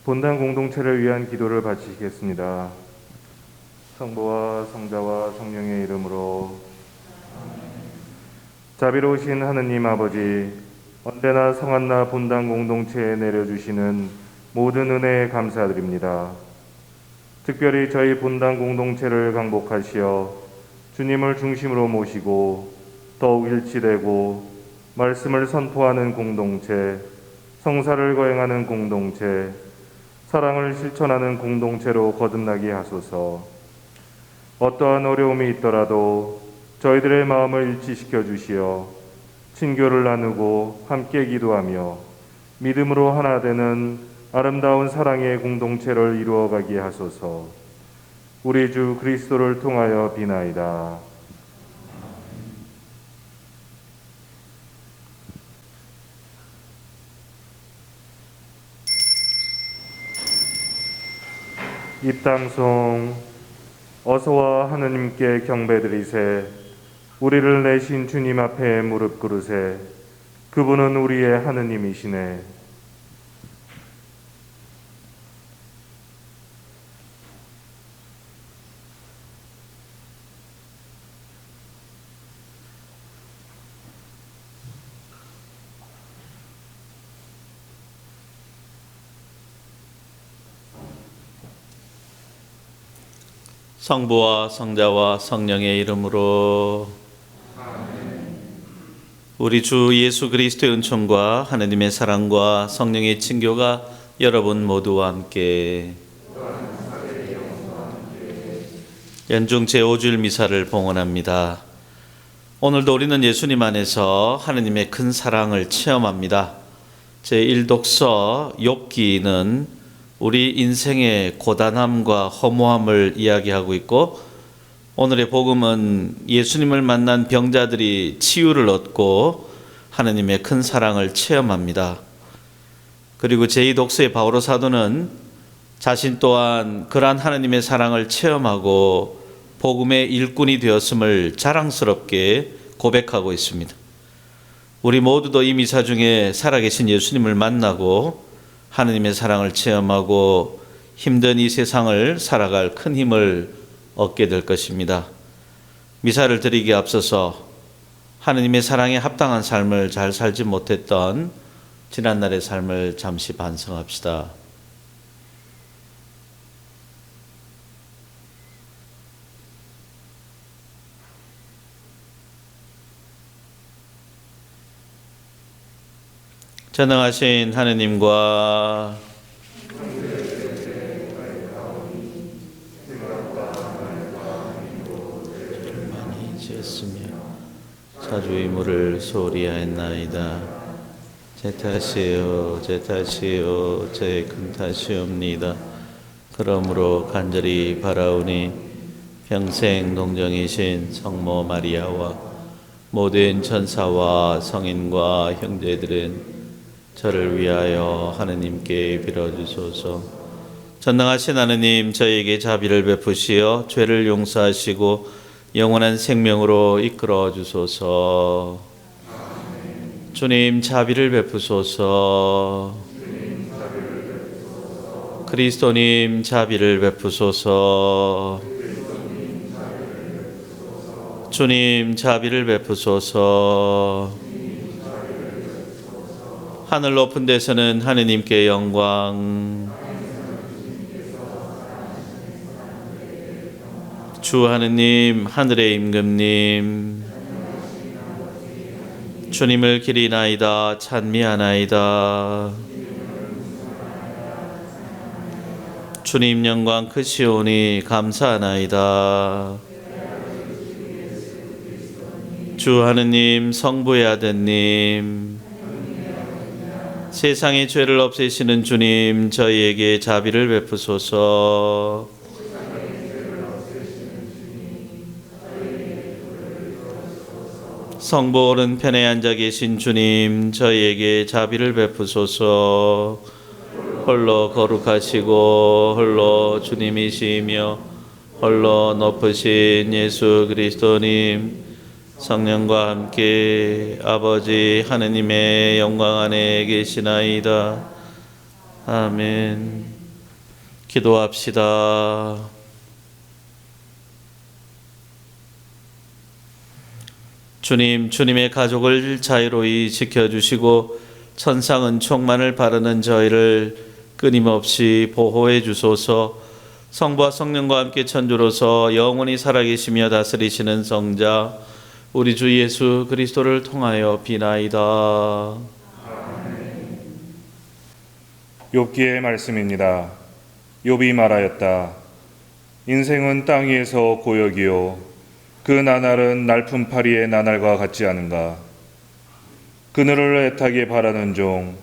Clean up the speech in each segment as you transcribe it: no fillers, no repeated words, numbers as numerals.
본당 공동체를 위한 기도를 바치겠습니다. 성부와 성자와 성령의 이름으로. 자비로우신 하느님 아버지, 언제나 성한나 본당 공동체에 내려주시는 모든 은혜에 감사드립니다. 특별히 저희 본당 공동체를 강복하시어 주님을 중심으로 모시고 더욱 일치되고 말씀을 선포하는 공동체, 성사를 거행하는 공동체, 사랑을 실천하는 공동체로 거듭나게 하소서. 어떠한 어려움이 있더라도 저희들의 마음을 일치시켜 주시어 친교를 나누고 함께 기도하며 믿음으로 하나 되는 아름다운 사랑의 공동체를 이루어가게 하소서. 우리 주 그리스도를 통하여 비나이다. 입당송. 어서와 하느님께 경배드리세. 우리를 내신 주님 앞에 무릎 꿇으세. 그분은 우리의 하느님이시네. 성부와 성자와 성령의 이름으로. 우리 주 예수 그리스도의 은총과 하느님의 사랑과 성령의 친교가 여러분 모두와 함께. 연중 제5주일 미사를 봉헌합니다. 오늘도 우리는 예수님 안에서 하느님의 큰 사랑을 체험합니다. 제1독서 욥기는 우리 인생의 고단함과 허무함을 이야기하고 있고, 오늘의 복음은 예수님을 만난 병자들이 치유를 얻고 하느님의 큰 사랑을 체험합니다. 그리고 제2독서의 바오로 사도는 자신 또한 그러한 하느님의 사랑을 체험하고 복음의 일꾼이 되었음을 자랑스럽게 고백하고 있습니다. 우리 모두도 이 미사 중에 살아계신 예수님을 만나고 하느님의 사랑을 체험하고 힘든 이 세상을 살아갈 큰 힘을 얻게 될 것입니다. 미사를 드리기에 앞서서 하느님의 사랑에 합당한 삶을 잘 살지 못했던 지난날의 삶을 잠시 반성합시다. 전능하신 하느님과 많이 지었으며 사주의 물을 소홀히 하였나이다. 제 탓이요 제 탓이요 제 큰 탓이옵니다. 그러므로 간절히 바라오니 평생 동정이신 성모 마리아와 모든 천사와 성인과 형제들은 저를 위하여 하느님께 빌어주소서. 전능하신 하느님, 저에게 자비를 베푸시어 죄를 용서하시고 영원한 생명으로 이끌어 주소서. 주님 자비를 베푸소서. 그리스도님 자비를 베푸소서. 주님 자비를 베푸소서. 하늘 높은 데서는 하느님께 영광. 주 하느님, 하늘의 임금님, 주님을 기리나이다 찬미하나이다. 주님 영광 크시오니 감사하나이다. 주 하느님 성부의 아드님 세상의 죄를 없애시는 주님 저희에게 자비를 베푸소서. 성부 오른편에 앉아 계신 주님 저희에게 자비를 베푸소서. 홀로 거룩하시고 홀로 주님이시며 홀로 높으신 예수 그리스도님 성령과 함께 아버지 하느님의 영광 안에 계시나이다. 아멘. 기도합시다. 주님, 주님의 가족을 자유로이 지켜주시고 천상은 총만을 바르는 저희를 끊임없이 보호해 주소서. 성부와 성령과 함께 천주로서 영원히 살아계시며 다스리시는 성자 우리 주 예수 그리스도를 통하여 비나이다. 욥기의 말씀입니다. 욥이 말하였다. 인생은 땅 위에서 고역이요 그 나날은 날품 파리의 나날과 같지 않은가. 그늘을 애타게 바라는 종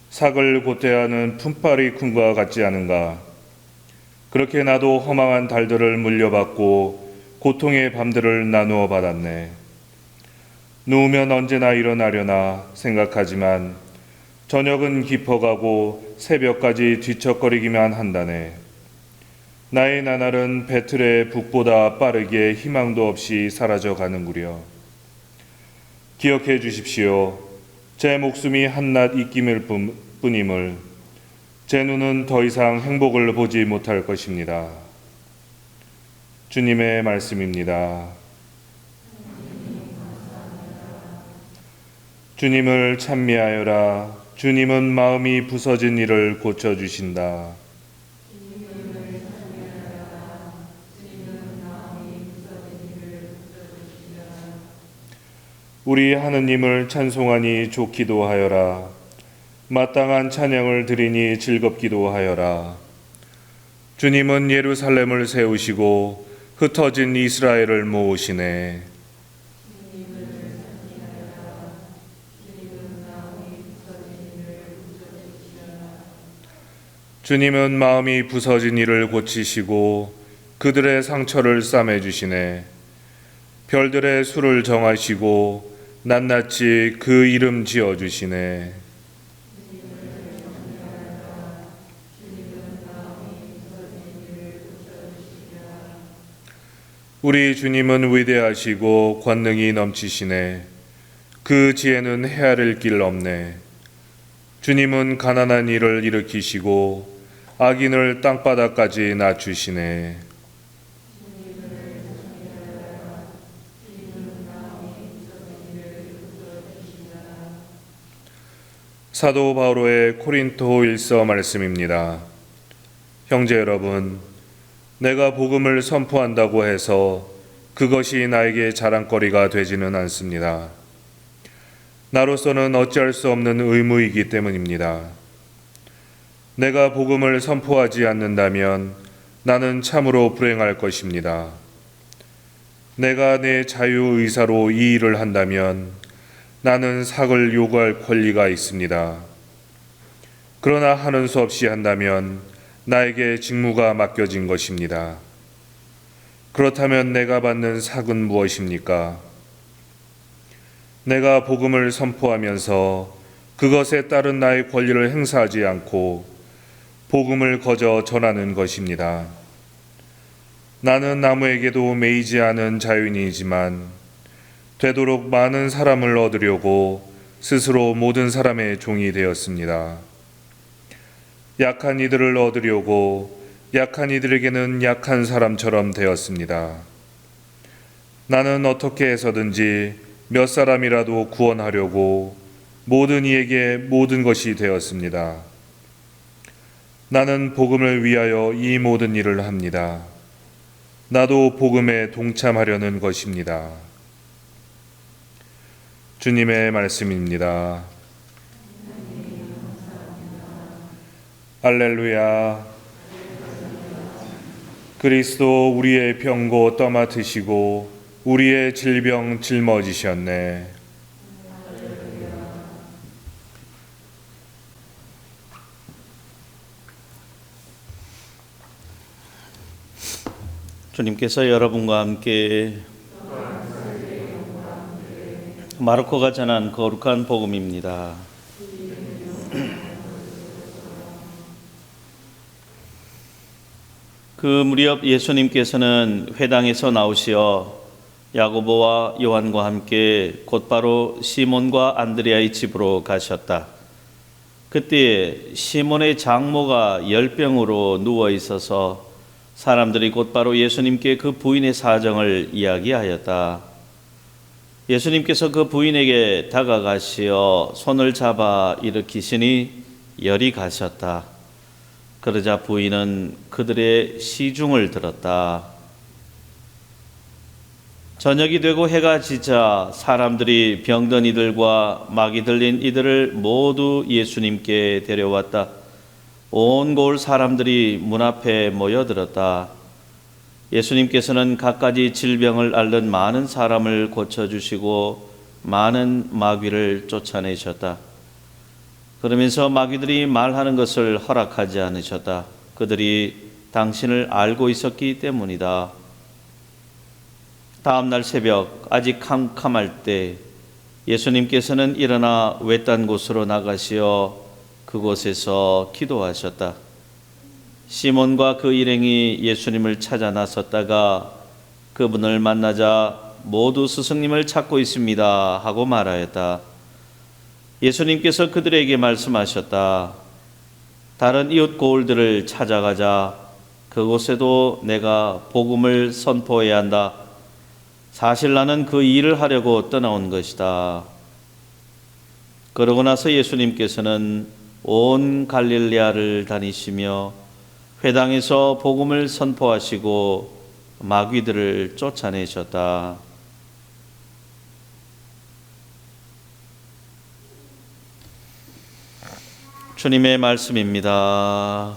삭을 고대하는 품파리 쿵과 같지 않은가. 그렇게 나도 허망한 달들을 물려받고 고통의 밤들을 나누어 받았네. 누우면 언제나 일어나려나 생각하지만 저녁은 깊어가고 새벽까지 뒤척거리기만 한다네. 나의 나날은 배틀의 북보다 빠르게 희망도 없이 사라져 가는구려. 기억해 주십시오. 제 목숨이 한낱 입김일 뿐임을. 제 눈은 더 이상 행복을 보지 못할 것입니다. 주님의 말씀입니다. 주님을 찬미하여라. 주님은 마음이 부서진 이를 고쳐주신다. 우리 하느님을 찬송하니 좋기도 하여라. 마땅한 찬양을 드리니 즐겁기도 하여라. 주님은 예루살렘을 세우시고 흩어진 이스라엘을 모으시네. 주님은 마음이 부서진 이를 고치시고 그들의 상처를 싸매주시네. 별들의 수를 정하시고 낱낱이 그 이름 지어주시네. 우리 주님은 위대하시고 권능이 넘치시네. 그 지혜는 헤아릴 길 없네. 주님은 가난한 이를 일으키시고 악인을 땅바닥까지 낮추시네. 사도 바울의 코린토 1서 말씀입니다. 형제 여러분, 내가 복음을 선포한다고 해서 그것이 나에게 자랑거리가 되지는 않습니다. 나로서는 어찌할 수 없는 의무이기 때문입니다. 내가 복음을 선포하지 않는다면 나는 참으로 불행할 것입니다. 내가 내 자유의사로 이 일을 한다면 나는 삭을 요구할 권리가 있습니다. 그러나 하는 수 없이 한다면 나에게 직무가 맡겨진 것입니다. 그렇다면 내가 받는 삭은 무엇입니까? 내가 복음을 선포하면서 그것에 따른 나의 권리를 행사하지 않고 복음을 거저 전하는 것입니다. 나는 아무에게도 매이지 않은 자유인이지만 되도록 많은 사람을 얻으려고 스스로 모든 사람의 종이 되었습니다. 약한 이들을 얻으려고 약한 이들에게는 약한 사람처럼 되었습니다. 나는 어떻게 해서든지 몇 사람이라도 구원하려고 모든 이에게 모든 것이 되었습니다. 나는 복음을 위하여 이 모든 일을 합니다. 나도 복음에 동참하려는 것입니다. 주님의 말씀입니다. 할렐루야. 그리스도 우리의 병고 떠맡으시고 우리의 질병 짊어지셨네. 주님께서 여러분과 함께 마르코가 전한 거룩한 복음입니다. 그 무렵 예수님께서는 회당에서 나오시어 야고보와 요한과 함께 곧바로 시몬과 안드레아의 집으로 가셨다. 그때 시몬의 장모가 열병으로 누워 있어서 사람들이 곧바로 예수님께 그 부인의 사정을 이야기하였다. 예수님께서 그 부인에게 다가가시어 손을 잡아 일으키시니 열이 가셨다. 그러자 부인은 그들의 시중을 들었다. 저녁이 되고 해가 지자 사람들이 병든 이들과 마귀 들린 이들을 모두 예수님께 데려왔다. 온 고을 사람들이 문 앞에 모여들었다. 예수님께서는 갖가지 질병을 앓는 많은 사람을 고쳐주시고 많은 마귀를 쫓아내셨다. 그러면서 마귀들이 말하는 것을 허락하지 않으셨다. 그들이 당신을 알고 있었기 때문이다. 다음 날 새벽 아직 캄캄할 때 예수님께서는 일어나 외딴 곳으로 나가시어 그곳에서 기도하셨다. 시몬과 그 일행이 예수님을 찾아 나섰다가 그분을 만나자 모두 스승님을 찾고 있습니다 하고 말하였다. 예수님께서 그들에게 말씀하셨다. 다른 이웃 고을들을 찾아가자. 그곳에도 내가 복음을 선포해야 한다. 사실 나는 그 일을 하려고 떠나온 것이다. 그러고 나서 예수님께서는 온 갈릴레아를 다니시며 회당에서 복음을 선포하시고 마귀들을 쫓아내셨다. 주님의 말씀입니다.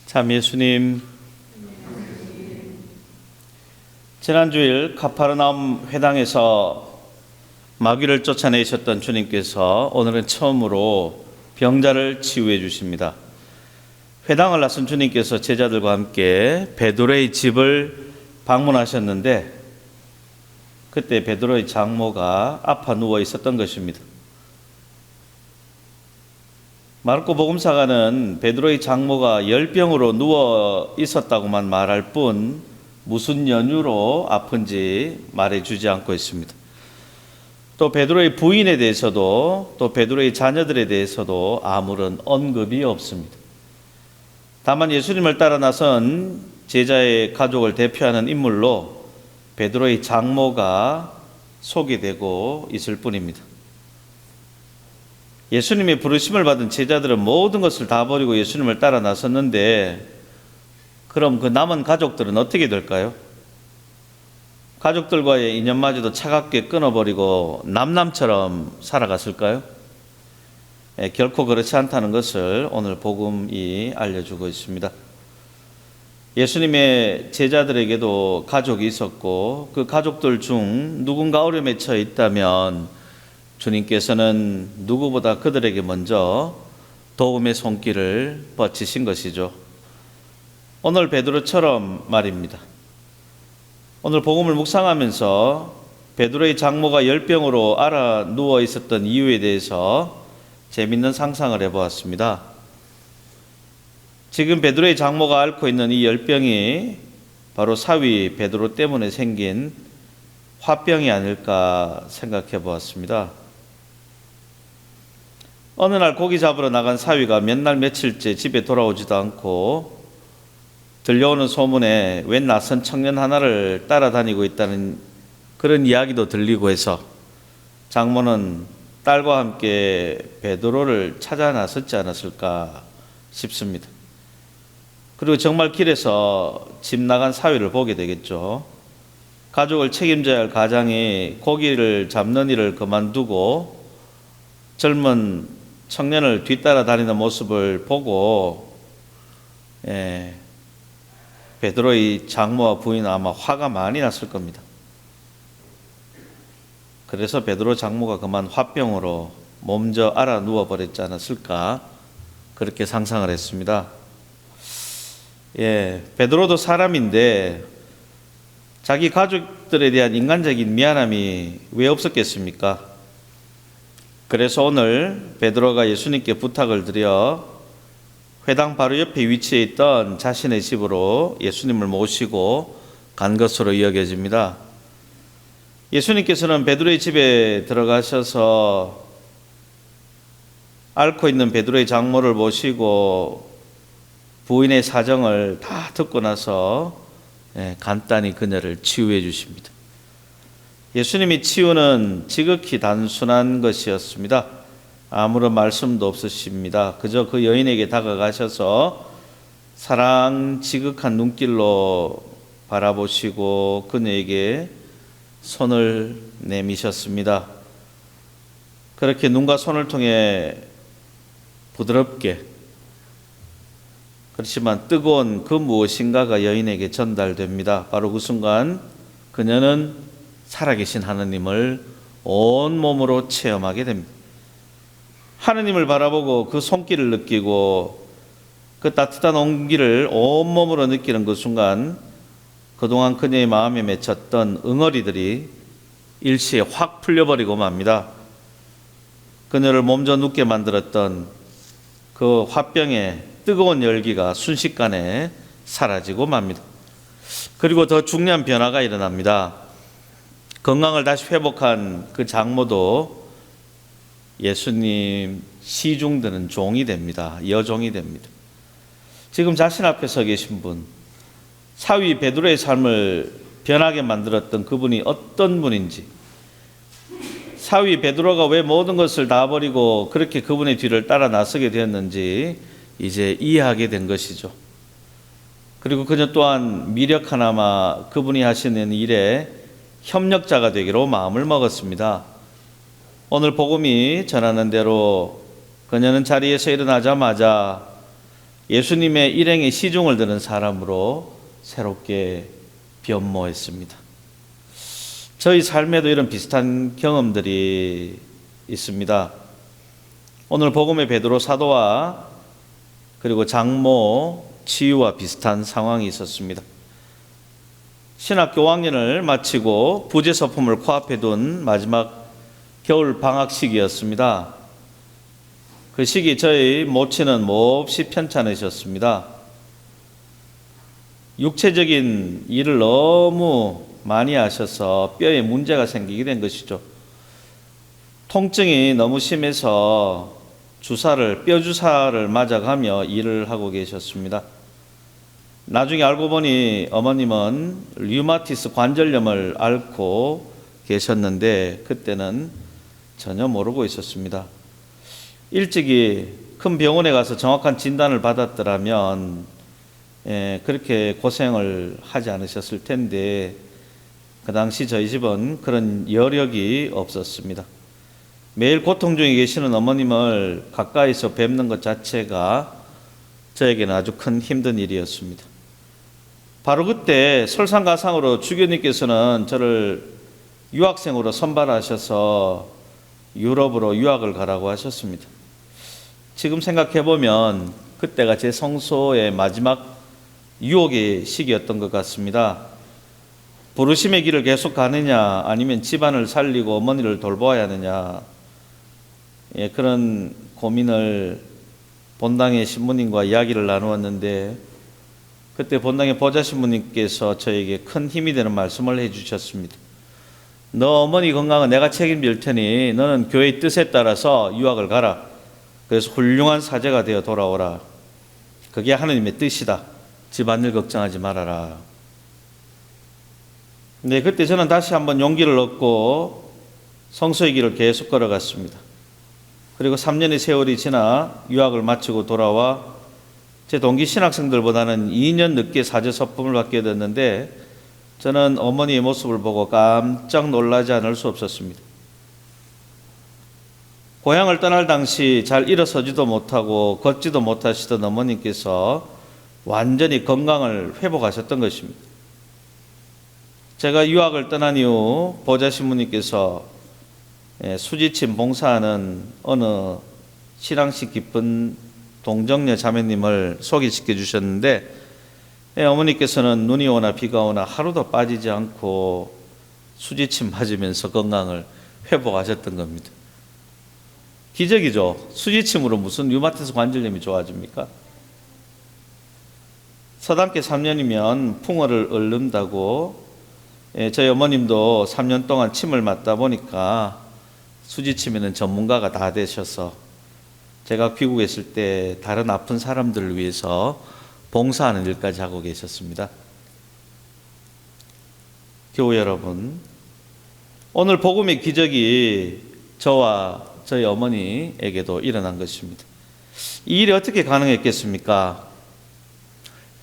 참 예수님, 지난주일 카파르나움 회당에서 마귀를 쫓아내셨던 주님께서 오늘은 처음으로 병자를 치유해 주십니다. 회당을 나선 주님께서 제자들과 함께 베드로의 집을 방문하셨는데 그때 베드로의 장모가 아파 누워 있었던 것입니다. 마르코 복음사가는 베드로의 장모가 열병으로 누워 있었다고만 말할 뿐 무슨 연유로 아픈지 말해주지 않고 있습니다. 또 베드로의 부인에 대해서도 또 베드로의 자녀들에 대해서도 아무런 언급이 없습니다. 다만 예수님을 따라 나선 제자의 가족을 대표하는 인물로 베드로의 장모가 소개되고 있을 뿐입니다. 예수님의 부르심을 받은 제자들은 모든 것을 다 버리고 예수님을 따라 나섰는데 그럼 그 남은 가족들은 어떻게 될까요? 가족들과의 인연마저도 차갑게 끊어버리고 남남처럼 살아갔을까요? 결코 그렇지 않다는 것을 오늘 복음이 알려주고 있습니다. 예수님의 제자들에게도 가족이 있었고 그 가족들 중 누군가 어려움에 처해 있다면 주님께서는 누구보다 그들에게 먼저 도움의 손길을 뻗치신 것이죠. 오늘 베드로처럼 말입니다. 오늘 복음을 묵상하면서 베드로의 장모가 열병으로 앓아 누워 있었던 이유에 대해서 재밌는 상상을 해보았습니다. 지금 베드로의 장모가 앓고 있는 이 열병이 바로 사위 베드로 때문에 생긴 화병이 아닐까 생각해 보았습니다. 어느 날 고기 잡으러 나간 사위가 몇 날 며칠째 집에 돌아오지도 않고 들려오는 소문에 웬 낯선 청년 하나를 따라다니고 있다는 그런 이야기도 들리고 해서 장모는 딸과 함께 베드로를 찾아 나섰지 않았을까 싶습니다. 그리고 정말 길에서 집 나간 사위를 보게 되겠죠. 가족을 책임져야 할 가장이 고기를 잡는 일을 그만두고 젊은 청년을 뒤따라 다니는 모습을 보고 베드로의 장모와 부인은 아마 화가 많이 났을 겁니다. 그래서 베드로 장모가 그만 화병으로 몸져 알아 누워버렸지 않았을까 그렇게 상상을 했습니다. 베드로도 사람인데 자기 가족들에 대한 인간적인 미안함이 왜 없었겠습니까? 그래서 오늘 베드로가 예수님께 부탁을 드려 회당 바로 옆에 위치해 있던 자신의 집으로 예수님을 모시고 간 것으로 이어져집니다. 예수님께서는 베드로의 집에 들어가셔서 앓고 있는 베드로의 장모를 모시고 부인의 사정을 다 듣고 나서 간단히 그녀를 치유해 주십니다. 예수님이 치유는 지극히 단순한 것이었습니다. 아무런 말씀도 없으십니다. 그저 그 여인에게 다가가셔서 사랑 지극한 눈길로 바라보시고 그녀에게 손을 내미셨습니다. 그렇게 눈과 손을 통해 부드럽게 그렇지만 뜨거운 그 무엇인가가 여인에게 전달됩니다. 바로 그 순간 그녀는 살아계신 하느님을 온몸으로 체험하게 됩니다. 하느님을 바라보고 그 손길을 느끼고 그 따뜻한 온기를 온몸으로 느끼는 그 순간 그동안 그녀의 마음에 맺혔던 응어리들이 일시에 확 풀려버리고 맙니다. 그녀를 몸져 눕게 만들었던 그 화병의 뜨거운 열기가 순식간에 사라지고 맙니다. 그리고 더 중요한 변화가 일어납니다. 건강을 다시 회복한 그 장모도 예수님 시중 드는 종이 됩니다. 여종이 됩니다. 지금 자신 앞에 서 계신 분, 사위 베드로의 삶을 변하게 만들었던 그분이 어떤 분인지, 사위 베드로가 왜 모든 것을 다 버리고 그렇게 그분의 뒤를 따라 나서게 되었는지 이제 이해하게 된 것이죠. 그리고 그녀 또한 미력 하나마 그분이 하시는 일에 협력자가 되기로 마음을 먹었습니다. 오늘 복음이 전하는 대로 그녀는 자리에서 일어나자마자 예수님의 일행의 시중을 드는 사람으로 새롭게 변모했습니다. 저희 삶에도 이런 비슷한 경험들이 있습니다. 오늘 복음의 베드로 사도와 그리고 장모 치유와 비슷한 상황이 있었습니다. 신학교 5학년을 마치고 부재 서품을 코앞에 둔 마지막 겨울 방학 시기였습니다. 그 시기 저희 모친은 몹시 편찮으셨습니다. 육체적인 일을 너무 많이 하셔서 뼈에 문제가 생기게 된 것이죠. 통증이 너무 심해서 뼈 주사를 맞아가며 일을 하고 계셨습니다. 나중에 알고 보니 어머님은 류마티스 관절염을 앓고 계셨는데 그때는 전혀 모르고 있었습니다. 일찍이 큰 병원에 가서 정확한 진단을 받았더라면 그렇게 고생을 하지 않으셨을 텐데 그 당시 저희 집은 그런 여력이 없었습니다. 매일 고통 중에 계시는 어머님을 가까이서 뵙는 것 자체가 저에게는 아주 큰 힘든 일이었습니다. 바로 그때 설상가상으로 주교님께서는 저를 유학생으로 선발하셔서 유럽으로 유학을 가라고 하셨습니다. 지금 생각해보면 그때가 제 성소의 마지막 유혹의 시기였던 것 같습니다. 부르심의 길을 계속 가느냐 아니면 집안을 살리고 어머니를 돌보아야 하느냐 그런 고민을 본당의 신부님과 이야기를 나누었는데 그때 본당의 보좌 신부님께서 저에게 큰 힘이 되는 말씀을 해주셨습니다. 너 어머니 건강은 내가 책임질 테니 너는 교회의 뜻에 따라서 유학을 가라. 그래서 훌륭한 사제가 되어 돌아오라. 그게 하느님의 뜻이다. 집안일 걱정하지 말아라. 네, 그때 저는 다시 한번 용기를 얻고 성서의 길을 계속 걸어갔습니다. 그리고 3년의 세월이 지나 유학을 마치고 돌아와 제 동기 신학생들보다는 2년 늦게 사제 서품을 받게 됐는데 저는 어머니의 모습을 보고 깜짝 놀라지 않을 수 없었습니다. 고향을 떠날 당시 잘 일어서지도 못하고 걷지도 못하시던 어머님께서 완전히 건강을 회복하셨던 것입니다. 제가 유학을 떠난 이후 보좌 신부님께서 수지침 봉사하는 어느 신앙식 깊은 동정녀 자매님을 소개시켜 주셨는데 어머니께서는 눈이 오나 비가 오나 하루도 빠지지 않고 수지침 맞으면서 건강을 회복하셨던 겁니다. 기적이죠. 수지침으로 무슨 류마티스 관절염이 좋아집니까? 서당계 3년이면 풍어를 앓는다고 저희 어머님도 3년 동안 침을 맞다 보니까 수지침에는 전문가가 다 되셔서 제가 귀국에 있을 때 다른 아픈 사람들을 위해서 봉사하는 일까지 하고 계셨습니다. 교우 여러분, 오늘 복음의 기적이 저와 저희 어머니에게도 일어난 것입니다. 이 일이 어떻게 가능했겠습니까?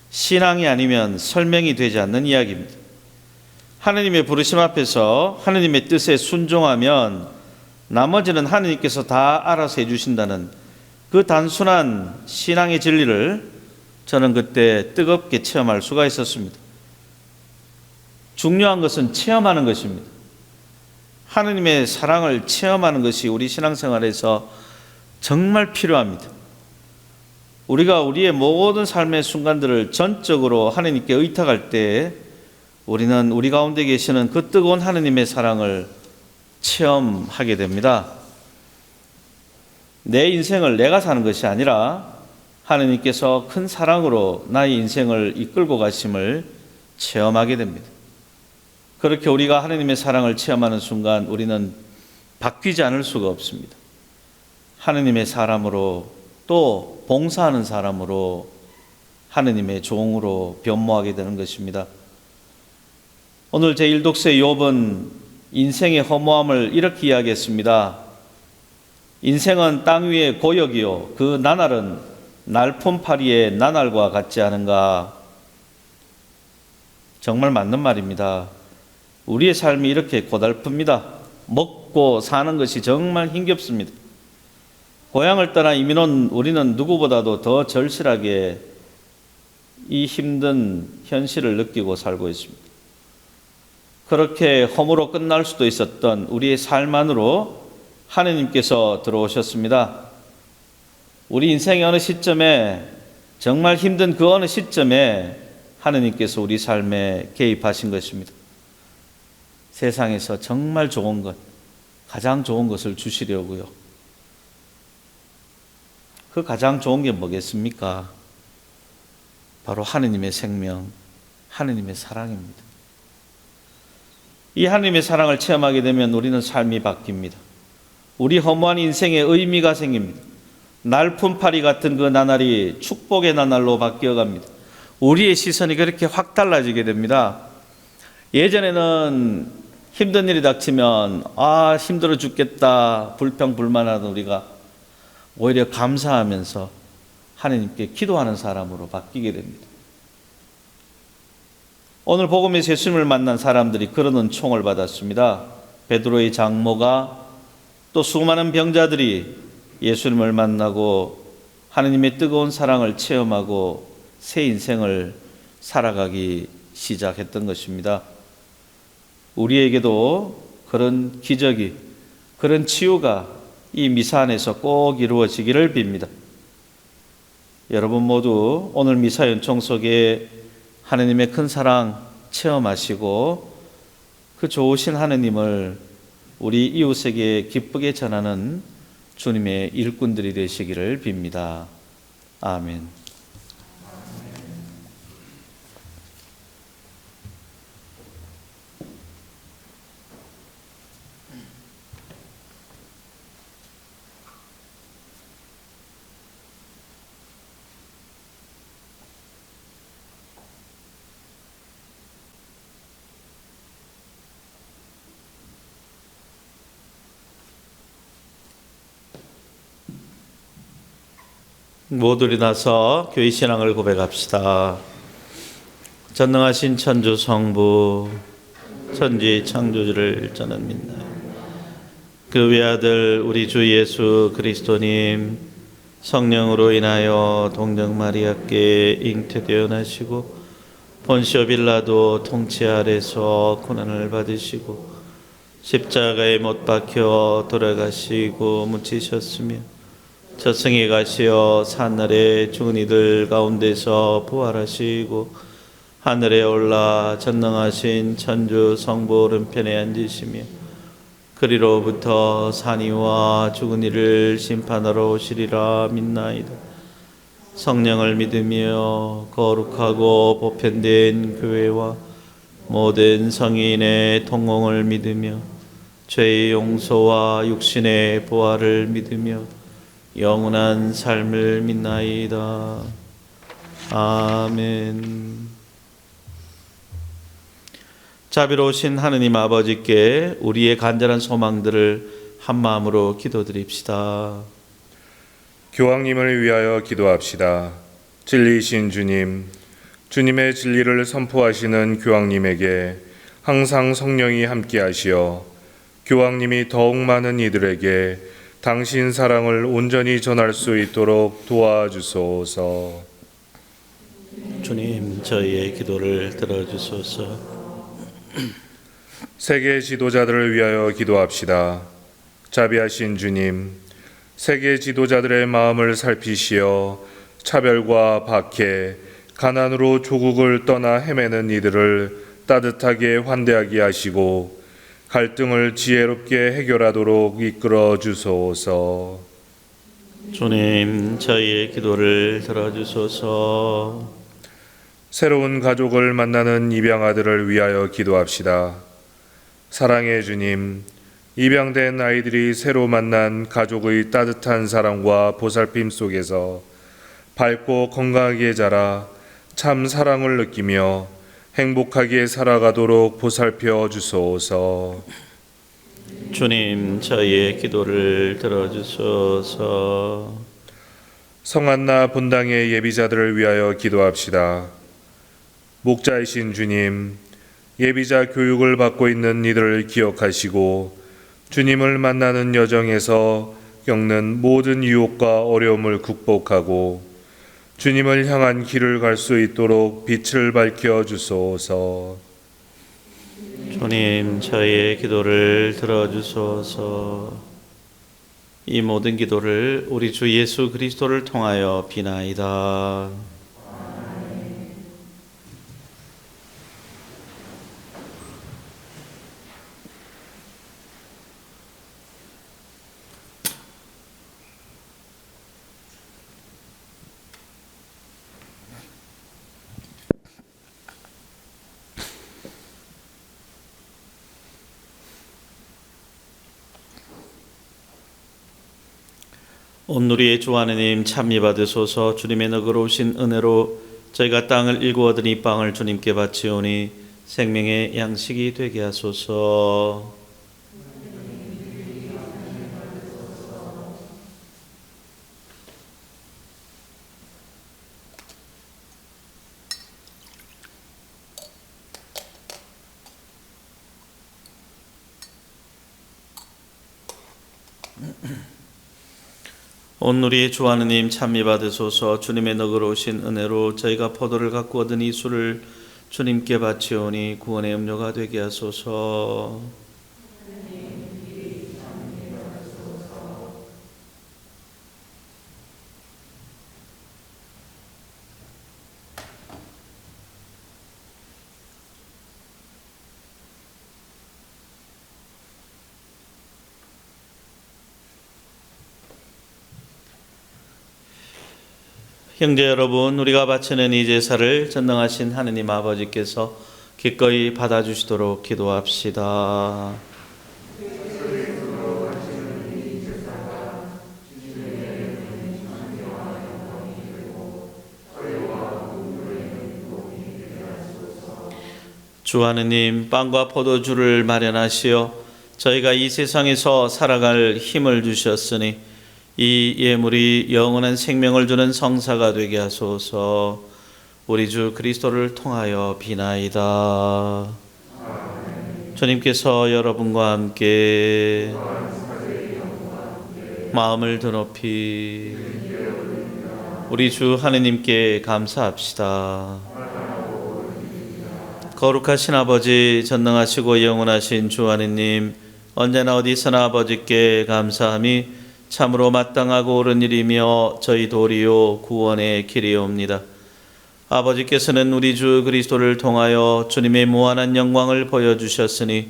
신앙이 아니면 설명이 되지 않는 이야기입니다. 하느님의 부르심 앞에서 하느님의 뜻에 순종하면 나머지는 하느님께서 다 알아서 해주신다는 그 단순한 신앙의 진리를 저는 그때 뜨겁게 체험할 수가 있었습니다. 중요한 것은 체험하는 것입니다. 하느님의 사랑을 체험하는 것이 우리 신앙생활에서 정말 필요합니다. 우리가 우리의 모든 삶의 순간들을 전적으로 하느님께 의탁할 때 우리는 우리 가운데 계시는 그 뜨거운 하느님의 사랑을 체험하게 됩니다. 내 인생을 내가 사는 것이 아니라 하느님께서 큰 사랑으로 나의 인생을 이끌고 가심을 체험하게 됩니다. 그렇게 우리가 하느님의 사랑을 체험하는 순간 우리는 바뀌지 않을 수가 없습니다. 하느님의 사람으로 또 봉사하는 사람으로 하느님의 종으로 변모하게 되는 것입니다. 오늘 제1독서 욥은 인생의 허무함을 이렇게 이야기했습니다. 인생은 땅 위의 고역이요 그 나날은 날품파리의 나날과 같지 않은가. 정말 맞는 말입니다. 우리의 삶이 이렇게 고달픕니다. 먹고 사는 것이 정말 힘겹습니다. 고향을 떠나 이민 온 우리는 누구보다도 더 절실하게 이 힘든 현실을 느끼고 살고 있습니다. 그렇게 허무로 끝날 수도 있었던 우리의 삶 안으로 하느님께서 들어오셨습니다. 우리 인생의 어느 시점에 정말 힘든 그 어느 시점에 하느님께서 우리 삶에 개입하신 것입니다. 세상에서 정말 좋은 것, 가장 좋은 것을 주시려고요. 그 가장 좋은 게 뭐겠습니까? 바로 하느님의 생명, 하느님의 사랑입니다. 이 하느님의 사랑을 체험하게 되면 우리는 삶이 바뀝니다. 우리 허무한 인생에 의미가 생깁니다. 날품파리 같은 그 나날이 축복의 나날로 바뀌어갑니다. 우리의 시선이 그렇게 확 달라지게 됩니다. 예전에는 힘든 일이 닥치면 힘들어 죽겠다 불평불만하던 우리가 오히려 감사하면서 하느님께 기도하는 사람으로 바뀌게 됩니다. 오늘 복음에서 예수님을 만난 사람들이 그런 은총을 받았습니다. 베드로의 장모가 또 수많은 병자들이 예수님을 만나고 하느님의 뜨거운 사랑을 체험하고 새 인생을 살아가기 시작했던 것입니다. 우리에게도 그런 기적이, 그런 치유가 이 미사 안에서 꼭 이루어지기를 빕니다. 여러분 모두 오늘 미사 연총 속에 하느님의 큰 사랑 체험하시고 그 좋으신 하느님을 우리 이웃에게 기쁘게 전하는 주님의 일꾼들이 되시기를 빕니다. 아멘. 모두 일어나서 교회 신앙을 고백합시다. 전능하신 천주 성부 천지 창조주를 저는 믿나요. 그 외아들 우리 주 예수 그리스도님 성령으로 인하여 동정 마리아께 잉태되어 나시고 본시오 빌라도 통치 아래서 고난을 받으시고 십자가에 못 박혀 돌아가시고 묻히셨으며 저승에 가시어 산날에 죽은 이들 가운데서 부활하시고 하늘에 올라 전능하신 천주 성부 오른편에 앉으시며 그리로부터 산이와 죽은 이를 심판하러 오시리라 믿나이다. 성령을 믿으며 거룩하고 보편된 교회와 모든 성인의 통공을 믿으며 죄의 용서와 육신의 부활을 믿으며 영원한 삶을 믿나이다. 아멘. 자비로우신 하느님 아버지께 우리의 간절한 소망들을 한마음으로 기도드립시다. 교황님을 위하여 기도합시다. 진리이신 주님, 주님의 진리를 선포하시는 교황님에게 항상 성령이 함께하시어 교황님이 더욱 많은 이들에게 당신 사랑을 온전히 전할 수 있도록 도와주소서. 주님, 저희의 기도를 들어주소서. 세계 지도자들을 위하여 기도합시다. 자비하신 주님, 세계 지도자들의 마음을 살피시어 차별과 박해, 가난으로 조국을 떠나 헤매는 이들을 따뜻하게 환대하게 하시고 갈등을 지혜롭게 해결하도록 이끌어 주소서. 주님, 저희의 기도를 들어주소서. 새로운 가족을 만나는 입양아들을 위하여 기도합시다. 사랑의 주님, 입양된 아이들이 새로 만난 가족의 따뜻한 사랑과 보살핌 속에서 밝고 건강하게 자라 참 사랑을 느끼며 행복하게 살아가도록 보살펴 주소서. 주님, 저희의 기도를 들어주소서. 성한나 본당의 예비자들을 위하여 기도합시다. 목자이신 주님, 예비자 교육을 받고 있는 이들을 기억하시고 주님을 만나는 여정에서 겪는 모든 유혹과 어려움을 극복하고 주님을 향한 길을 갈 수 있도록 빛을 밝혀 주소서. 주님, 저희의 기도를 들어주소서. 이 모든 기도를 우리 주 예수 그리스도를 통하여 비나이다. 온누리의 주 하느님 참미 받으소서. 주님의 너그러우신 은혜로 저희가 땅을 일구 얻은 이 빵을 주님께 바치오니 생명의 양식이 되게 하소서. 온누리의 주 하느님 참미 받으소서. 주님의 너그러우신 은혜로 저희가 포도를 갖고 얻은 이 술을 주님께 바치오니 구원의 음료가 되게 하소서. 형제 여러분, 우리가 바치는 이 제사를 전능하신 하느님 아버지께서 기꺼이 받아주시도록 기도합시다. 주 하느님, 빵과 포도주를 마련하시어 저희가 이 세상에서 살아갈 힘을 주셨으니 이 예물이 영원한 생명을 주는 성사가 되게 하소서. 우리 주 그리스도를 통하여 비나이다. 주님께서 여러분과 함께 마음을 드높이 우리 주 하느님께 감사합시다. 거룩하신 아버지, 전능하시고 영원하신 주 하느님, 언제나 어디서나 아버지께 감사함이 참으로 마땅하고 옳은 일이며 저희 도리요 구원의 길이옵니다. 아버지께서는 우리 주 그리스도를 통하여 주님의 무한한 영광을 보여주셨으니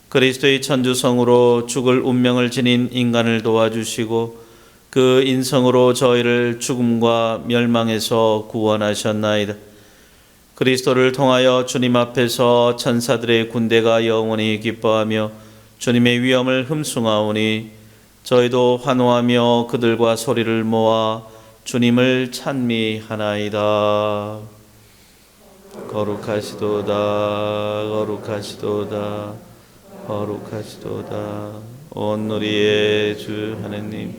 그리스도의 천주성으로 죽을 운명을 지닌 인간을 도와주시고 그 인성으로 저희를 죽음과 멸망에서 구원하셨나이다. 그리스도를 통하여 주님 앞에서 천사들의 군대가 영원히 기뻐하며 주님의 위엄을 흠숭하오니 저희도 환호하며 그들과 소리를 모아 주님을 찬미하나이다. 거룩하시도다, 거룩하시도다, 거룩하시도다. 온 우리의 주 하느님,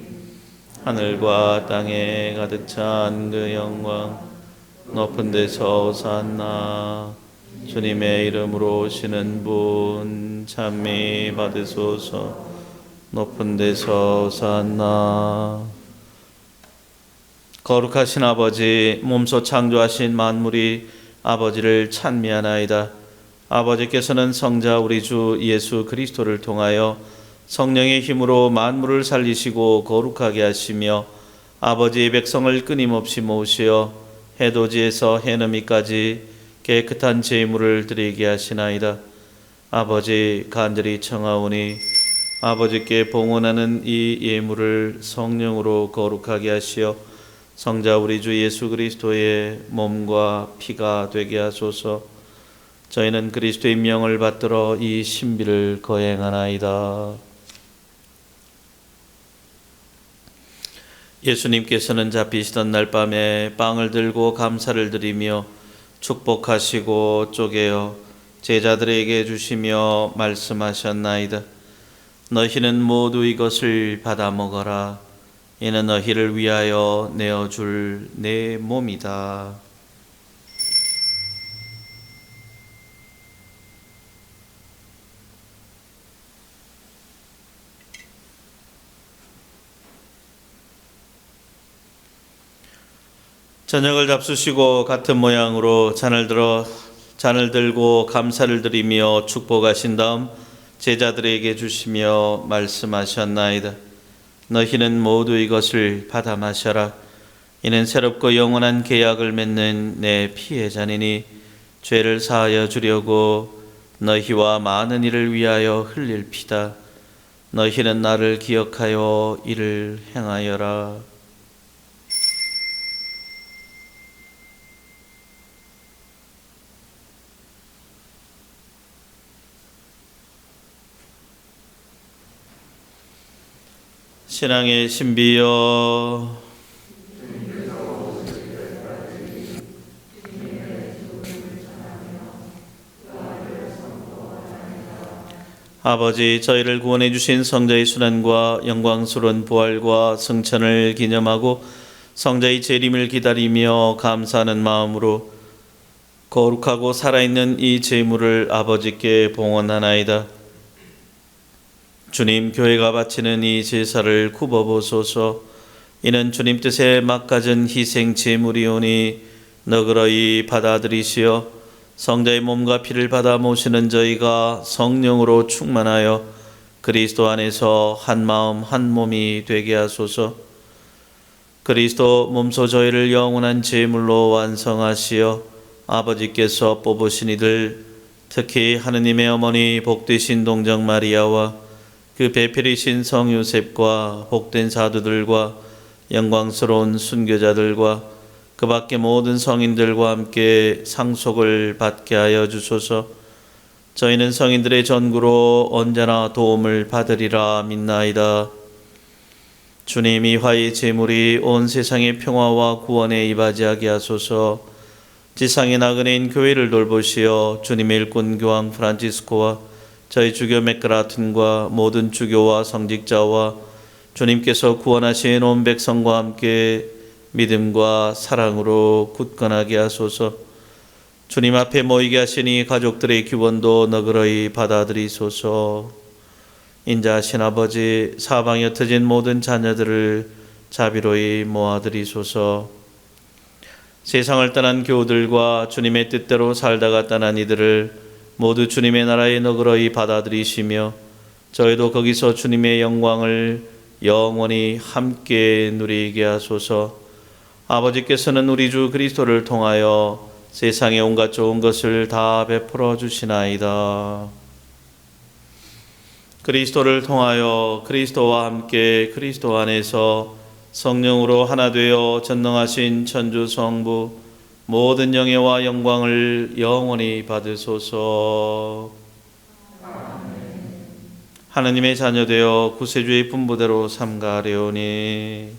하늘과 땅에 가득 찬 그 영광, 높은 데서 호산나. 주님의 이름으로 오시는 분 찬미 받으소서. 높은 데서 호산나. 거룩하신 아버지, 몸소 창조하신 만물이 아버지를 찬미하나이다. 아버지께서는 성자 우리 주 예수 그리스도를 통하여 성령의 힘으로 만물을 살리시고 거룩하게 하시며 아버지의 백성을 끊임없이 모으시어 해돋이에서 해넘이까지 깨끗한 제물을 드리게 하시나이다. 아버지, 간절히 청하오니 아버지께 봉헌하는 이 예물을 성령으로 거룩하게 하시어 성자 우리 주 예수 그리스도의 몸과 피가 되게 하소서. 저희는 그리스도의 명을 받들어 이 신비를 거행하나이다. 예수님께서는 잡히시던 날 밤에 빵을 들고 감사를 드리며 축복하시고 쪼개어 제자들에게 주시며 말씀하셨나이다. 너희는 모두 이것을 받아 먹어라. 이는 너희를 위하여 내어줄 내 몸이다. 저녁을 잡수시고 같은 모양으로 잔을 들고 감사를 드리며 축복하신 다음 제자들에게 주시며 말씀하셨나이다. 너희는 모두 이것을 받아 마셔라. 이는 새롭고 영원한 계약을 맺는 내 피의 잔이니 죄를 사하여 주려고 너희와 많은 이를 위하여 흘릴 피다. 너희는 나를 기억하여 이를 행하여라. 신앙의 신비여, 아버지, 저희를 구원해 주신 성자의 순환과 영광스러운 부활과 승천을 기념하고 성자의 재림을 기다리며 감사하는 마음으로 거룩하고 살아있는 이 제물을 아버지께 봉헌하나이다. 주님, 교회가 바치는 이 제사를 굽어보소서. 이는 주님 뜻에 막가진 희생 제물이오니 너그러이 받아들이시어 성자의 몸과 피를 받아 모시는 저희가 성령으로 충만하여 그리스도 안에서 한 마음 한 몸이 되게 하소서. 그리스도 몸소 저희를 영원한 제물로 완성하시어 아버지께서 뽑으신 이들, 특히 하느님의 어머니 복되신 동정 마리아와 그 배필이신 성 요셉과 복된 사도들과 영광스러운 순교자들과 그 밖의 모든 성인들과 함께 상속을 받게 하여 주소서. 저희는 성인들의 전구로 언제나 도움을 받으리라 믿나이다. 주님, 이 화의 제물이 온 세상의 평화와 구원에 이바지하게 하소서. 지상의 나그네인 교회를 돌보시어 주님의 일꾼 교황 프란치스코와 저희 주교 맥그라튼과 모든 주교와 성직자와 주님께서 구원하신 온 백성과 함께 믿음과 사랑으로 굳건하게 하소서. 주님 앞에 모이게 하시니 가족들의 기원도 너그러이 받아들이소서. 인자하신 아버지, 사방에 흩어진 모든 자녀들을 자비로이 모아드리소서. 세상을 떠난 교우들과 주님의 뜻대로 살다가 떠난 이들을 모두 주님의 나라에 너그러이 받아들이시며 저희도 거기서 주님의 영광을 영원히 함께 누리게 하소서. 아버지께서는 우리 주 그리스도를 통하여 세상의 온갖 좋은 것을 다 베풀어 주시나이다. 그리스도를 통하여 그리스도와 함께 그리스도 안에서 성령으로 하나 되어 전능하신 천주 성부 모든 영예와 영광을 영원히 받으소서. 하느님의 자녀 되어 구세주의 분부대로 삼가하려니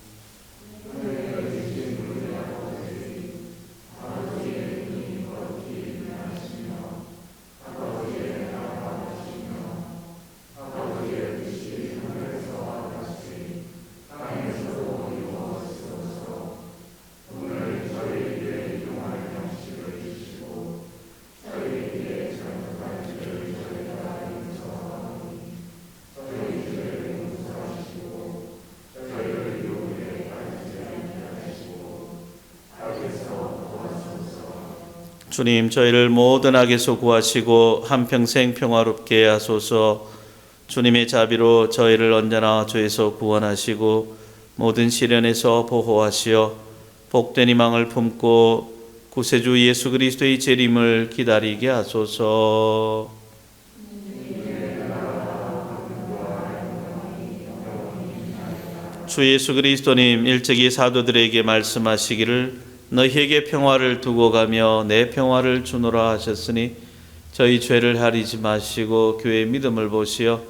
주님, 저희를 모든 악에서 구하시고 한평생 평화롭게 하소서. 주님의 자비로 저희를 언제나 죄에서 구원하시고 모든 시련에서 보호하시어 복된 희망을 품고 구세주 예수 그리스도의 재림을 기다리게 하소서. 주 예수 그리스도님 일찍이 사도들에게 말씀하시기를 너희에게 평화를 두고 가며 내 평화를 주노라 하셨으니 저희 죄를 가리지 마시고 교회의 믿음을 보시어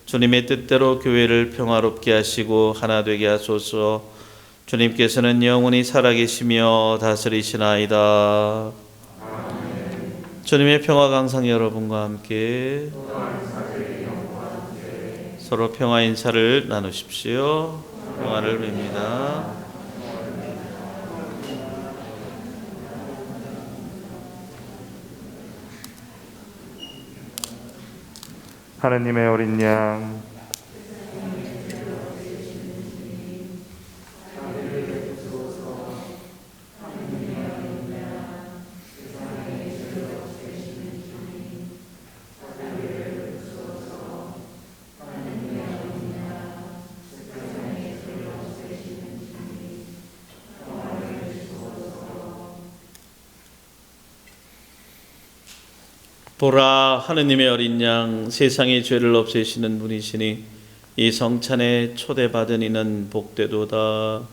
주님의 뜻대로 교회를 평화롭게 하시고 하나 되게 하소서. 주님께서는 영원히 살아계시며 다스리시나이다. 주님의 평화가 항상 여러분과 함께 서로 평화 인사를 나누십시오. 평화를 빕니다. 하느님의 어린 양, 보라, 하느님의 어린 양, 세상의 죄를 없애시는 분이시니 이 성찬에 초대받은 이는 복되도다.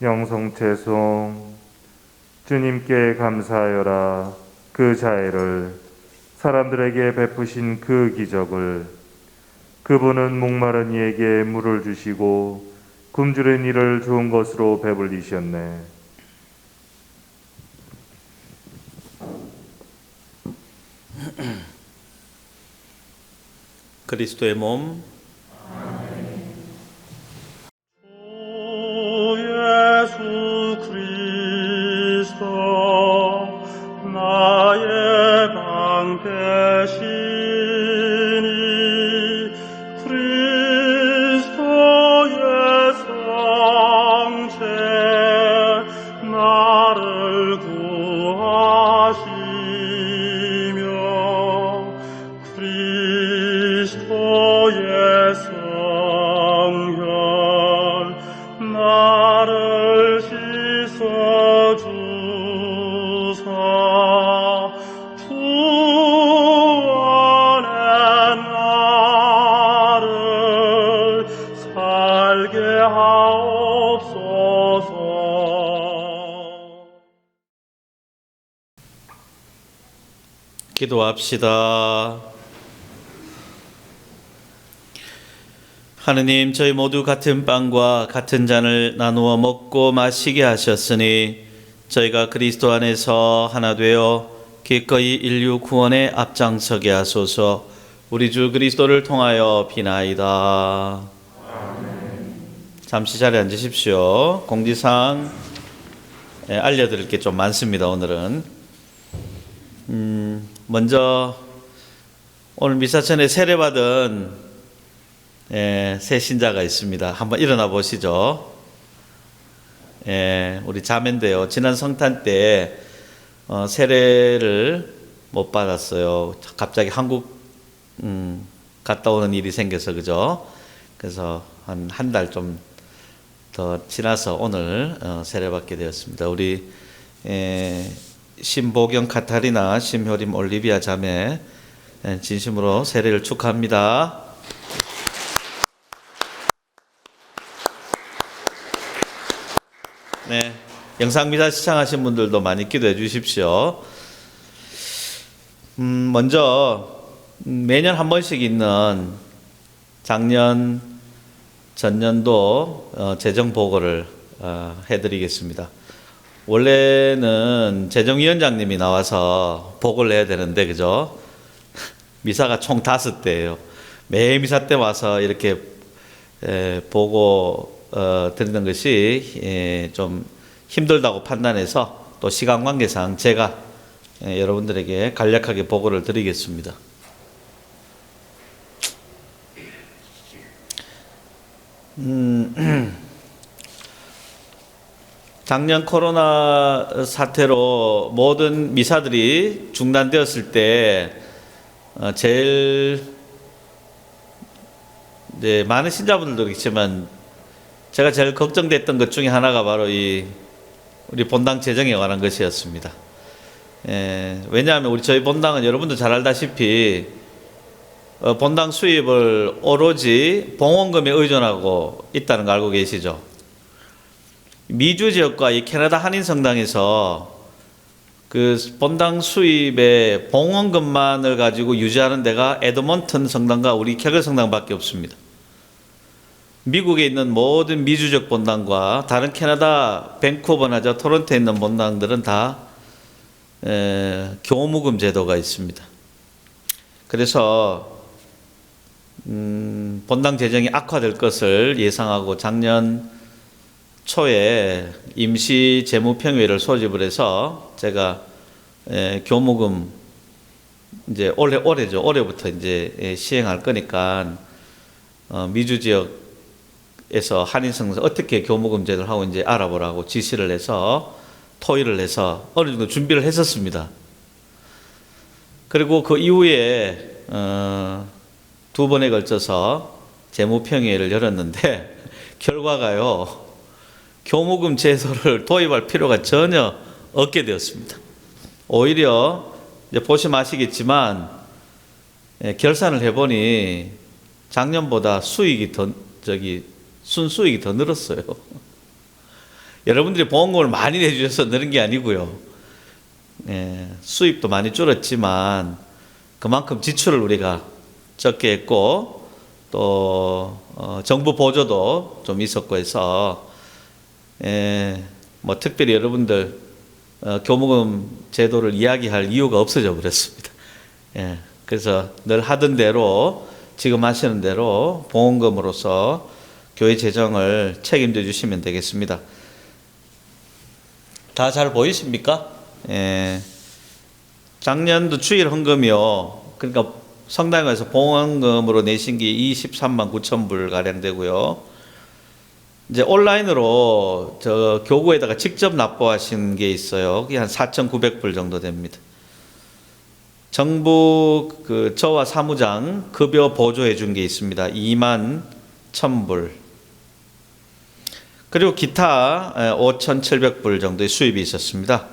영성채송. 주님께 감사하여라. 그 자애를, 사람들에게 베푸신 그 기적을. 그분은 목마른 이에게 물을 주시고 굶주린 이를 좋은 것으로 배불리셨네. 그리스도의 몸, 하옵소서. 기도합시다. 하느님, 저희 모두 같은 빵과 같은 잔을 나누어 먹고 마시게 하셨으니 저희가 그리스도 안에서 하나 되어 기꺼이 인류 구원에 앞장서게 하소서. 우리 주 그리스도를 통하여 비나이다. 잠시 자리에 앉으십시오. 공지사항 알려드릴 게 좀 많습니다. 오늘은 먼저 오늘 미사 전에 세례받은 새 신자가 있습니다. 한번 일어나 보시죠. 우리 자매인데요. 지난 성탄 때 세례를 못 받았어요. 갑자기 한국 갔다 오는 일이 생겨서, 그죠? 그래서 한 달 좀 더 지나서 오늘 세례받게 되었습니다. 우리 신보경 카타리나, 심효림 올리비아 자매 진심으로 세례를 축하합니다. 네, 영상미사 시청하신 분들도 많이 기도해 주십시오. 먼저 매년 한 번씩 있는 작년 전년도 재정 보고를 해드리겠습니다. 원래는 재정위원장님이 나와서 보고를 해야 되는데, 그죠? 미사가 총 5대예요. 매 미사 때 와서 이렇게 보고 드리는 것이 좀 힘들다고 판단해서 또 시간 관계상 제가 여러분들에게 간략하게 보고를 드리겠습니다. 작년 코로나 사태로 모든 미사들이 중단되었을 때 제일 이제 많은 신자분들도 있지만 제가 제일 걱정됐던 것 중에 하나가 바로 우리 본당 재정에 관한 것이었습니다. 왜냐하면 저희 본당은 여러분도 잘 알다시피 본당 수입을 오로지 봉헌금에 의존하고 있다는 거 알고 계시죠? 미주 지역과 이 캐나다 한인성당에서 그 본당 수입의 봉헌금만을 가지고 유지하는 데가 에드먼튼 성당과 우리 캐걸 성당밖에 없습니다. 미국에 있는 모든 미주적 본당과 다른 캐나다 밴쿠버나 토론토에 있는 본당들은 다 교무금 제도가 있습니다. 그래서 본당 재정이 악화될 것을 예상하고 작년 초에 임시 재무평의회를 소집을 해서 제가 교무금 이제 올해부터 이제 시행할 거니까 미주 지역에서 한인성에서 어떻게 교무금 제도를 하고 이제 알아보라고 지시를 해서 토의를 해서 어느 정도 준비를 했었습니다. 그리고 그 이후에 2번에 걸쳐서 재무평의회를 열었는데 결과가요, 교무금 제도를 도입할 필요가 전혀 없게 되었습니다. 오히려 이제 보시면 아시겠지만 결산을 해보니 작년보다 순수익이 더 늘었어요. 여러분들이 보험금을 많이 내주셔서 늘은 게 아니고요. 수입도 많이 줄었지만 그만큼 지출을 우리가 적게 했고 또 정부 보조도 좀 있었고 해서 뭐 특별히 여러분들 교무금 제도를 이야기할 이유가 없어져 버렸습니다. 그래서 늘 하던 대로 지금 하시는 대로 보험금으로서 교회 재정을 책임져 주시면 되겠습니다. 다 잘 보이십니까? 작년도 주일 헌금이요. 그러니까 성당에서 보험금으로 내신 게 23만 9천 불 가량 되고요. 이제 온라인으로 저 교구에다가 직접 납부하신 게 있어요. 그게 한 4,900불 정도 됩니다. 정부 저와 사무장 급여 보조해 준 게 있습니다. 2만 1,000불. 그리고 기타 5,700불 정도의 수입이 있었습니다.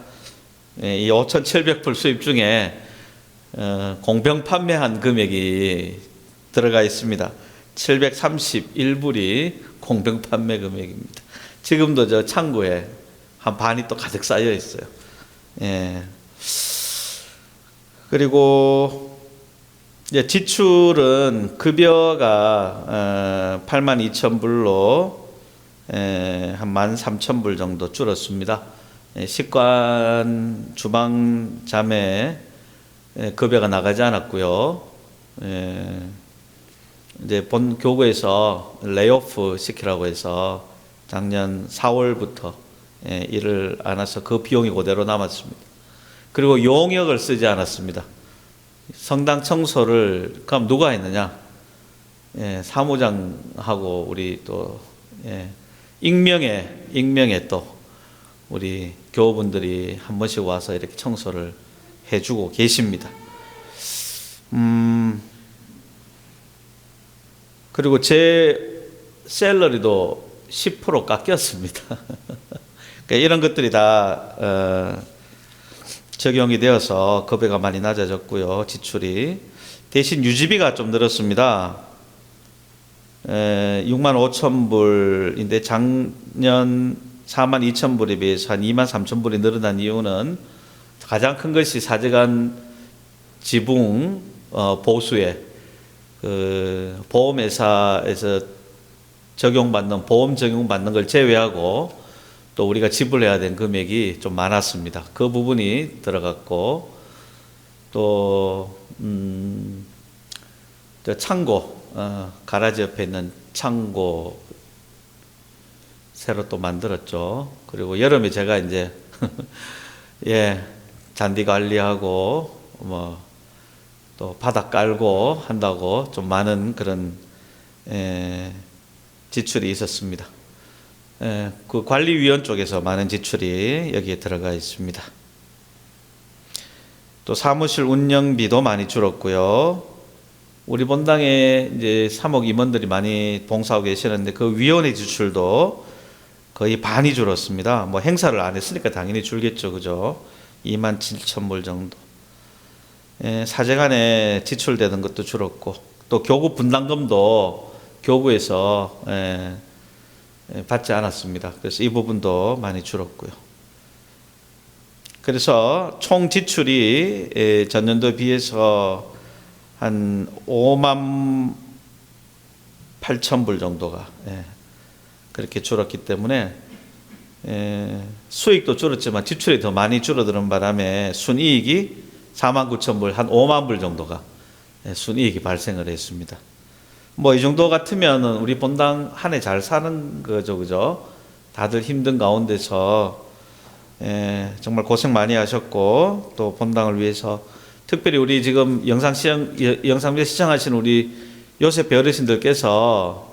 이 5,700불 수입 중에 공병 판매한 금액이 들어가 있습니다. 731불이 공병 판매 금액입니다. 지금도 저 창고에 한 반이 또 가득 쌓여 있어요. 그리고 이제 지출은 급여가 82,000불로 한 13,000불 정도 줄었습니다. 식관, 주방, 자매 급여가 나가지 않았고요. 이제 본 교구에서 레이오프 시키라고 해서 작년 4월부터 일을 안 해서 그 비용이 그대로 남았습니다. 그리고 용역을 쓰지 않았습니다. 성당 청소를 그럼 누가 했느냐? 사무장하고 우리 또 익명에 또 우리 교우분들이 한 번씩 와서 이렇게 청소를 해주고 계십니다. 그리고 제 샐러리도 10% 깎였습니다. 그러니까 이런 것들이 다 적용이 되어서 급여가 많이 낮아졌고요. 지출이 대신 유지비가 좀 늘었습니다. 65,000불인데 작년 42,000불에 비해서 한 23,000불이 늘어난 이유는 가장 큰 것이 사제관 지붕 보수에 그 보험회사에서 보험 적용받는 걸 제외하고 또 우리가 지불해야 된 금액이 좀 많았습니다. 그 부분이 들어갔고 또 저 창고 가라지 옆에 있는 창고 새로 또 만들었죠. 그리고 여름에 제가 이제 잔디 관리하고 뭐 또 바닥 깔고 한다고 좀 많은 그런 지출이 있었습니다. 그 관리위원 쪽에서 많은 지출이 여기에 들어가 있습니다. 또 사무실 운영비도 많이 줄었고요. 우리 본당에 이제 사목 임원들이 많이 봉사하고 계시는데 그 위원회 지출도 거의 반이 줄었습니다. 뭐 행사를 안 했으니까 당연히 줄겠죠, 그죠? 27,000불 정도. 사제간에 지출되는 것도 줄었고 또 교구 분담금도 교구에서 받지 않았습니다. 그래서 이 부분도 많이 줄었고요. 그래서 총 지출이 전년도에 비해서 한 58,000불 정도가 그렇게 줄었기 때문에 수익도 줄었지만 지출이 더 많이 줄어드는 바람에 순이익이 49,000불, 한 5만 불 정도가 순이익이 발생을 했습니다. 뭐 이 정도 같으면 우리 본당 한 해 잘 사는 거죠, 그죠? 다들 힘든 가운데서 정말 고생 많이 하셨고 또 본당을 위해서 특별히 우리 지금 영상에 시청하신 우리 요셉 어르신들께서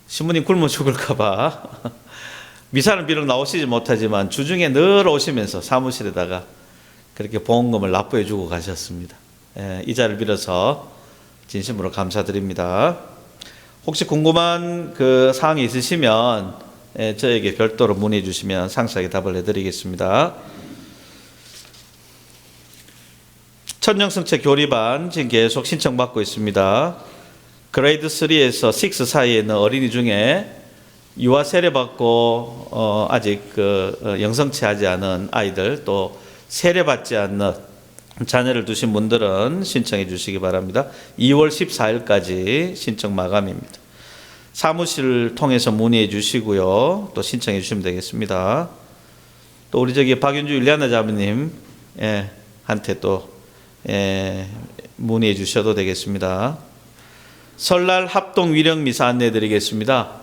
신부님 굶어 죽을까봐 미사는 비록 나오시지 못하지만 주중에 늘 오시면서 사무실에다가 그렇게 보험금을 납부해 주고 가셨습니다. 이 자리를 빌어서 진심으로 감사드립니다. 혹시 궁금한 그 사항이 있으시면 저에게 별도로 문의해 주시면 상세하게 답을 해드리겠습니다. 천년성체 교리반 지금 계속 신청받고 있습니다. 그레이드 3에서 6 사이에 있는 어린이 중에 유아 세례받고 아직 영성체하지 않은 아이들 또 세례받지 않는 자녀를 두신 분들은 신청해 주시기 바랍니다. 2월 14일까지 신청 마감입니다. 사무실을 통해서 문의해 주시고요. 또 신청해 주시면 되겠습니다. 또 우리 박윤주 율리아나 자매님 한테 또 문의해 주셔도 되겠습니다. 설날 합동 위령미사 안내해 드리겠습니다.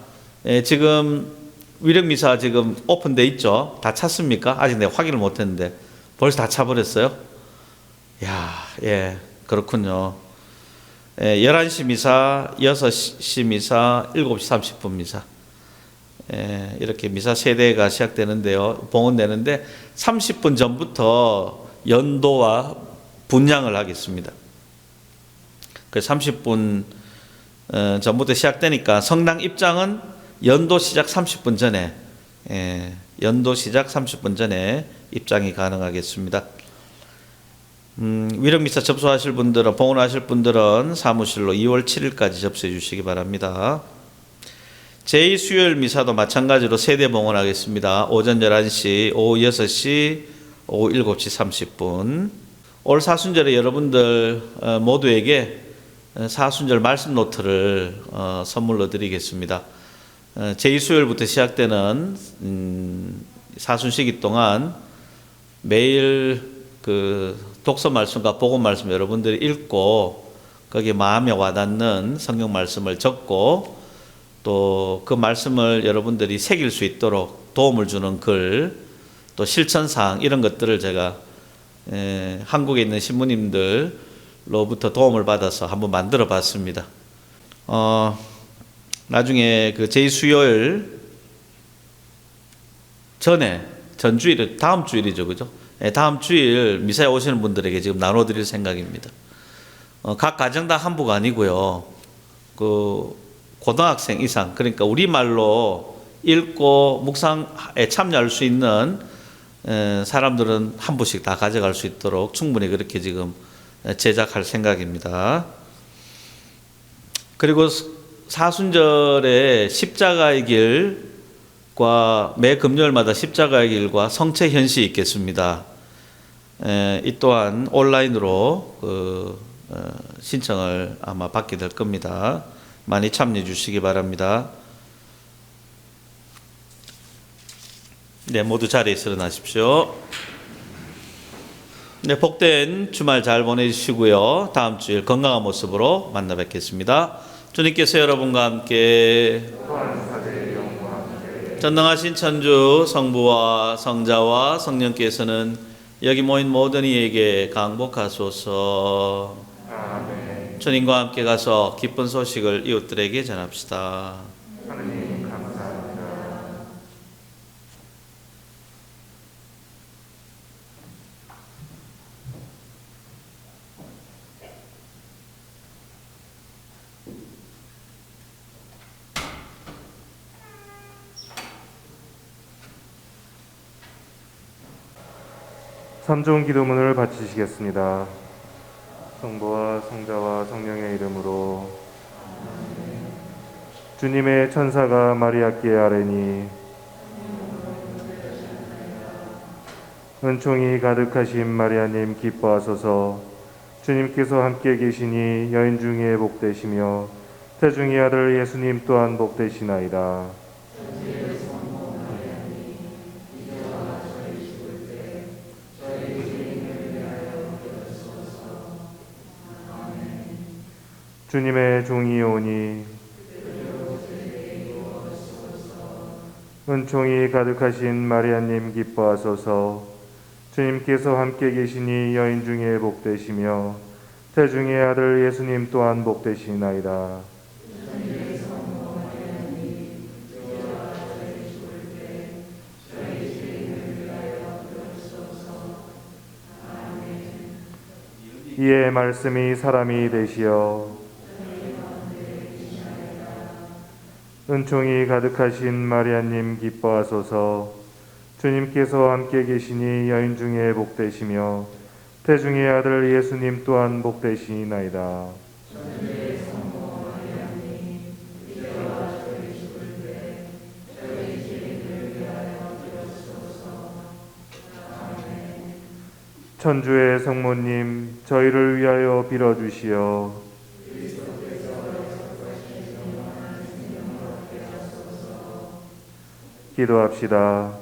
지금 위령미사 지금 오픈돼 있죠? 다 찼습니까? 아직 내가 확인을 못 했는데 벌써 다 차버렸어요? 그렇군요. 11시 미사, 6시 미사, 7시 30분 미사. 이렇게 미사 세대가 시작되는데요. 봉헌되는데 30분 전부터 연도와 분향을 하겠습니다. 그 30분 전부터 시작되니까 성당 입장은 연도 시작 30분 전에 입장이 가능하겠습니다. 위령미사 접수하실 분들은 봉헌하실 분들은 사무실로 2월 7일까지 접수해 주시기 바랍니다. 제2수요일 미사도 마찬가지로 세대 봉헌하겠습니다. 오전 11시, 오후 6시, 오후 7시 30분. 올 사순절에 여러분들 모두에게 사순절 말씀 노트를 선물로 드리겠습니다. 제2수요일부터 시작되는 사순시기 동안 매일 그 독서 말씀과 복음 말씀 여러분들이 읽고 거기에 마음에 와닿는 성경 말씀을 적고 또 그 말씀을 여러분들이 새길 수 있도록 도움을 주는 글, 또 실천사항 이런 것들을 제가 한국에 있는 신부님들로부터 도움을 받아서 한번 만들어 봤습니다. 나중에 그 제2수요일 전에 전주일, 다음 주일이죠, 그죠? 다음 주일 미사에 오시는 분들에게 지금 나눠드릴 생각입니다. 각 가정당 한 부가 아니고요. 그 고등학생 이상, 그러니까 우리말로 읽고 묵상에 참여할 수 있는 사람들은 한 부씩 다 가져갈 수 있도록 충분히 그렇게 지금 제작할 생각입니다. 그리고 사순절에 십자가의 길과 매 금요일마다 십자가의 길과 성체 현시 있겠습니다. 이 또한 온라인으로 신청을 아마 받게 될 겁니다. 많이 참여해 주시기 바랍니다. 네, 모두 자리에서 일어나십시오. 네, 복된 주말 잘 보내주시고요. 다음 주일 건강한 모습으로 만나 뵙겠습니다. 주님께서 여러분과 함께 전능하신 천주 성부와 성자와 성령께서는 여기 모인 모든 이에게 강복하소서. 아멘. 주님과 함께 가서 기쁜 소식을 이웃들에게 전합시다. 하느님 감사합니다. 삼종 기도문을 바치시겠습니다. 성부와 성자와 성령의 이름으로. 주님의 천사가 마리아께 아뢰니 은총이 가득하신 마리아님 기뻐하소서. 주님께서 함께 계시니 여인 중에 복되시며 태중의 아들 예수님 또한 복되시나이다. 주님의 종이 오니 은총이 가득하신 마리아님 기뻐하소서. 주님께서 함께 계시니 여인 중에 복되시며 태중의 아들 예수님 또한 복되시나이다. 이에 말씀이 사람이 되시어 은총이 가득하신 마리아님 기뻐하소서. 주님께서 함께 계시니 여인 중에 복되시며 태중의 아들 예수님 또한 복되시나이다. 천주의 성모님, 저희를 위하여 빌어주시어. 기도합시다.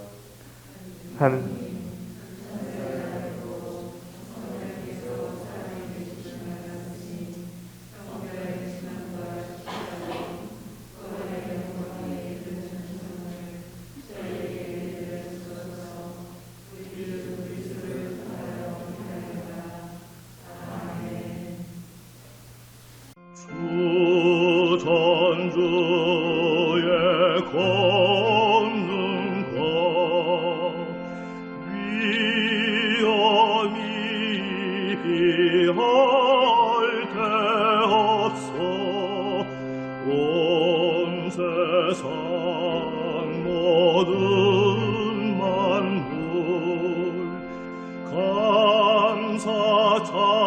감사